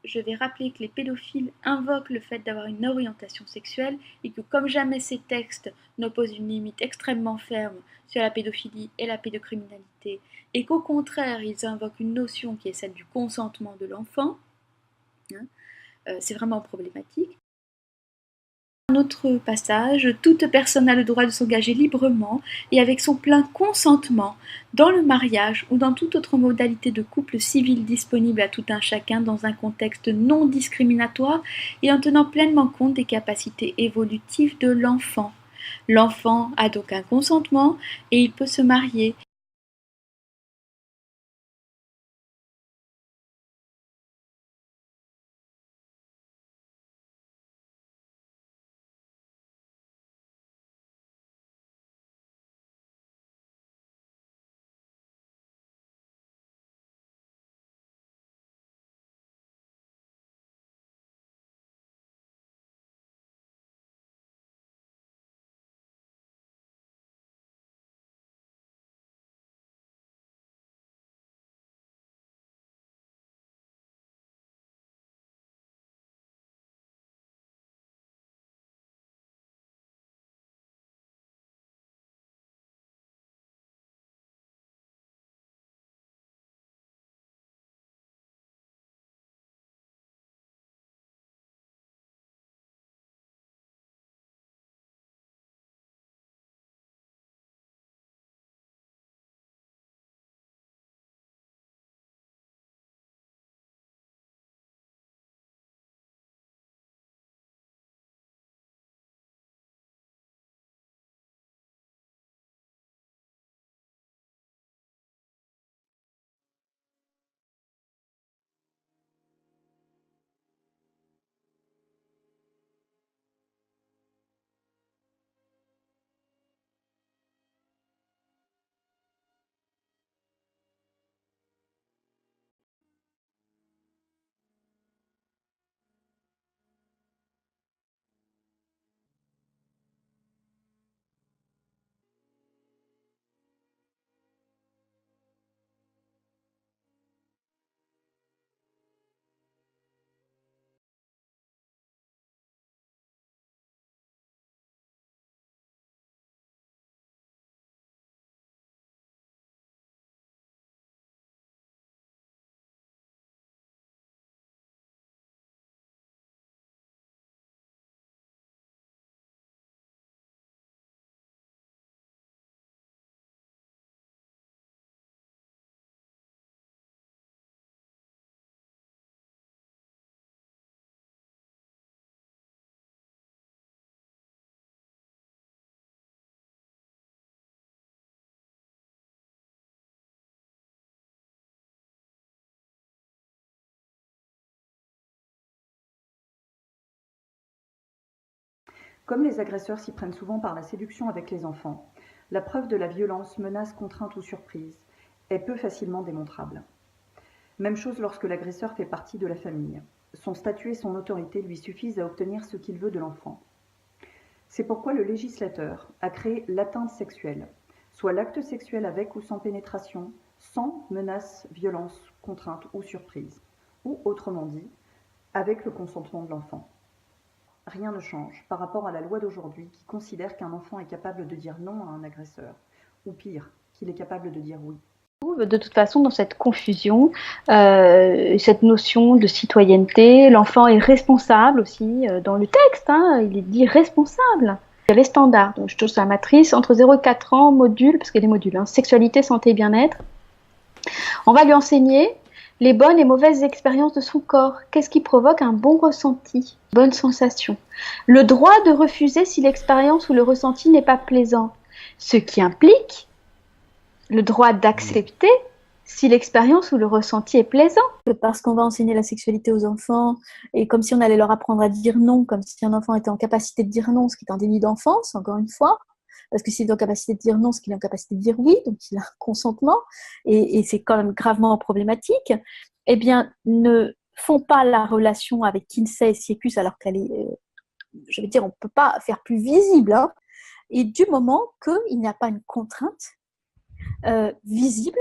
je vais rappeler que les pédophiles invoquent le fait d'avoir une orientation sexuelle et que comme jamais ces textes n'opposent une limite extrêmement ferme sur la pédophilie et la pédocriminalité, et qu'au contraire ils invoquent une notion qui est celle du consentement de l'enfant, hein, c'est vraiment problématique. Un autre passage, toute personne a le droit de s'engager librement et avec son plein consentement dans le mariage ou dans toute autre modalité de couple civil disponible à tout un chacun dans un contexte non discriminatoire et en tenant pleinement compte des capacités évolutives de l'enfant. L'enfant a donc un consentement et il peut se marier. Comme les agresseurs s'y prennent souvent par la séduction avec les enfants, la preuve de la violence, menace, contrainte ou surprise est peu facilement démontrable. Même chose lorsque l'agresseur fait partie de la famille. Son statut et son autorité lui suffisent à obtenir ce qu'il veut de l'enfant. C'est pourquoi le législateur a créé l'atteinte sexuelle, soit l'acte sexuel avec ou sans pénétration, sans menace, violence, contrainte ou surprise, ou autrement dit, avec le consentement de l'enfant. Rien ne change par rapport à la loi d'aujourd'hui qui considère qu'un enfant est capable de dire non à un agresseur, ou pire, qu'il est capable de dire oui. De toute façon, dans cette confusion, cette notion de citoyenneté, l'enfant est responsable aussi dans le texte, hein, il est dit responsable. Il y a les standards, donc je touche sa matrice, entre 0 et 4 ans, module, parce qu'il y a des modules, hein, sexualité, santé, bien-être. On va lui enseigner les bonnes et mauvaises expériences de son corps. Qu'est-ce qui provoque un bon ressenti, bonne sensation. Le droit de refuser si l'expérience ou le ressenti n'est pas plaisant, ce qui implique le droit d'accepter si l'expérience ou le ressenti est plaisant. Parce qu'on va enseigner la sexualité aux enfants et comme si on allait leur apprendre à dire non, comme si un enfant était en capacité de dire non, ce qui est un déni d'enfance, encore une fois, parce que s'il est en capacité de dire non, ce qu'il est en capacité de dire oui, donc il a un consentement, et c'est quand même gravement problématique, eh bien, ne font pas la relation avec Kinsey et Siecus alors qu'elle est, je veux dire, on ne peut pas faire plus visible, hein, et du moment qu'il n'y a pas une contrainte visible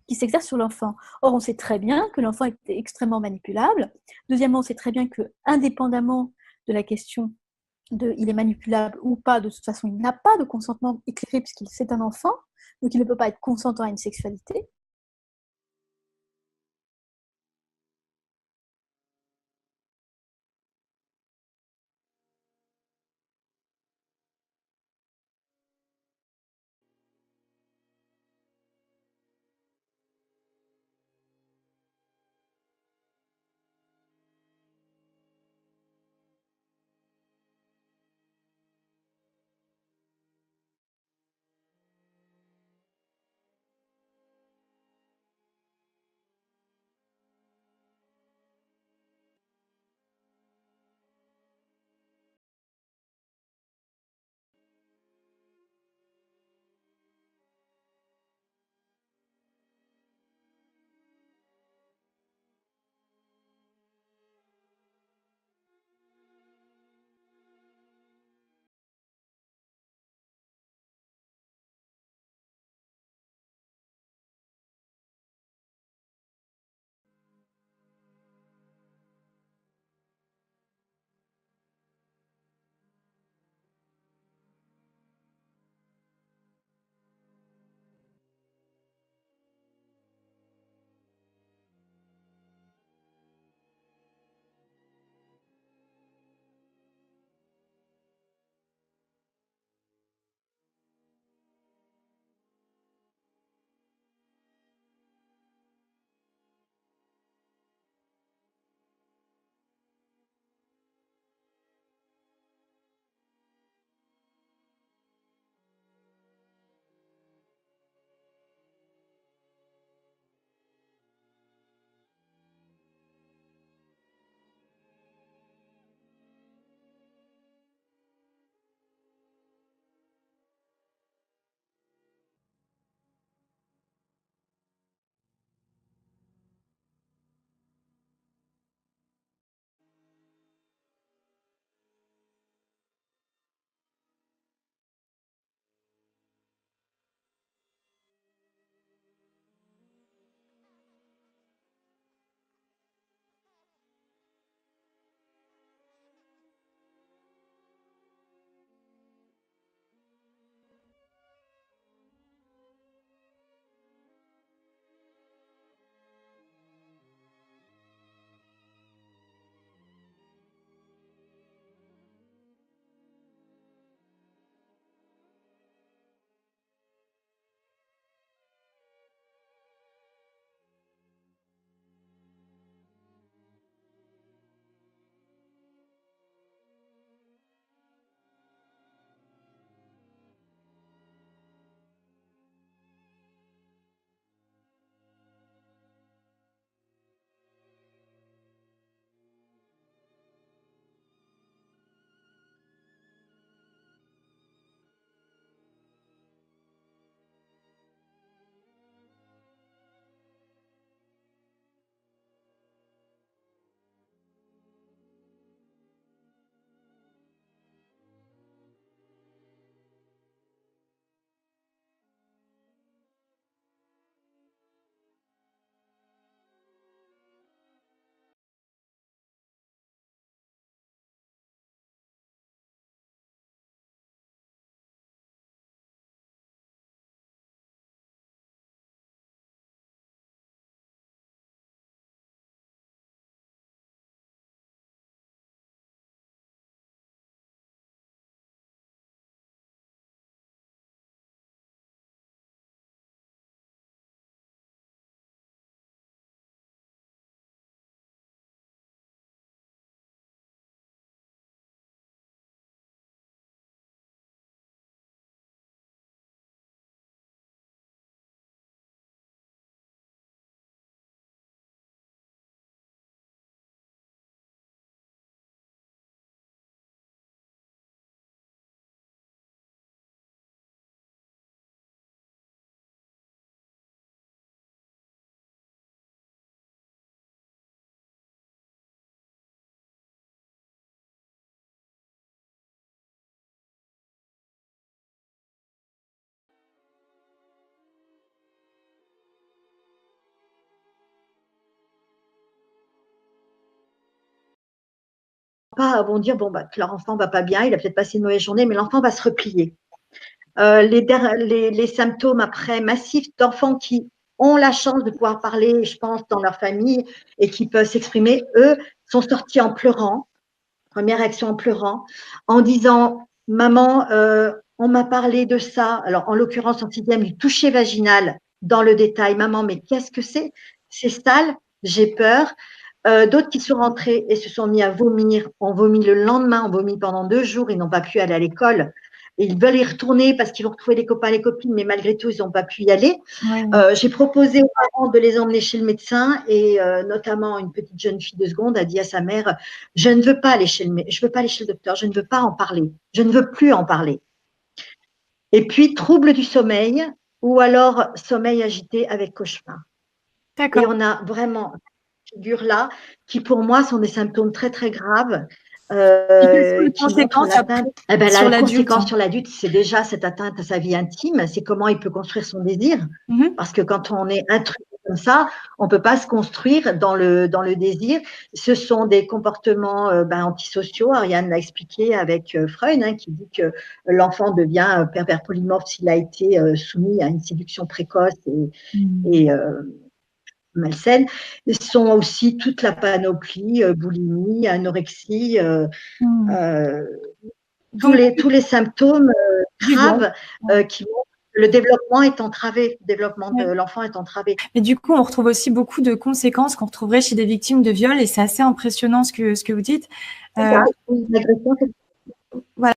qui s'exerce sur l'enfant. Or, on sait très bien que l'enfant est extrêmement manipulable. Deuxièmement, on sait très bien que, indépendamment de la question de il est manipulable ou pas, de toute façon, il n'a pas de consentement éclairé puisqu'il c'est un enfant, donc il ne peut pas être consentant à une sexualité. vont dire bon, bah, que leur enfant va pas bien, il a peut-être passé une mauvaise journée, mais l'enfant va se replier. Les symptômes après massifs d'enfants qui ont la chance de pouvoir parler, je pense, dans leur famille et qui peuvent s'exprimer, eux, sont sortis en pleurant, première réaction en pleurant, en disant « Maman, on m'a parlé de ça », alors en l'occurrence en 6e, du toucher vaginal dans le détail. « Maman, mais qu'est-ce que c'est? C'est sale, j'ai peur ». D'autres qui sont rentrés et se sont mis à vomir, ont vomi le lendemain, ont vomi pendant 2 jours, ils n'ont pas pu aller à l'école. Ils veulent y retourner parce qu'ils vont retrouver les copains et les copines, mais malgré tout, ils n'ont pas pu y aller. Ouais. J'ai proposé aux parents de les emmener chez le médecin et notamment une petite jeune fille de seconde a dit à sa mère « Je ne veux pas aller chez le docteur, je ne veux pas en parler, je ne veux plus en parler ». Et puis, trouble du sommeil ou alors sommeil agité avec cauchemar. D'accord. Et on a vraiment figures-là, qui pour moi sont des symptômes très très graves. Les Qui conséquences montrent l'atteinte. sur La l'adulte, conséquence sur l'adulte, c'est déjà cette atteinte à sa vie intime, c'est comment il peut construire son désir. Parce que quand on est intrus comme ça, on ne peut pas se construire dans le désir. Ce sont des comportements antisociaux. Ariane l'a expliqué avec Freud, hein, qui dit que l'enfant devient pervers polymorphe s'il a été soumis à une séduction précoce et malsaines, sont aussi toute la panoplie, boulimie, anorexie, tous les symptômes graves qui montrent que le développement est entravé, le développement de l'enfant est entravé. Mais du coup, on retrouve aussi beaucoup de conséquences qu'on retrouverait chez des victimes de viol et c'est assez impressionnant ce que vous dites. L'agression, voilà.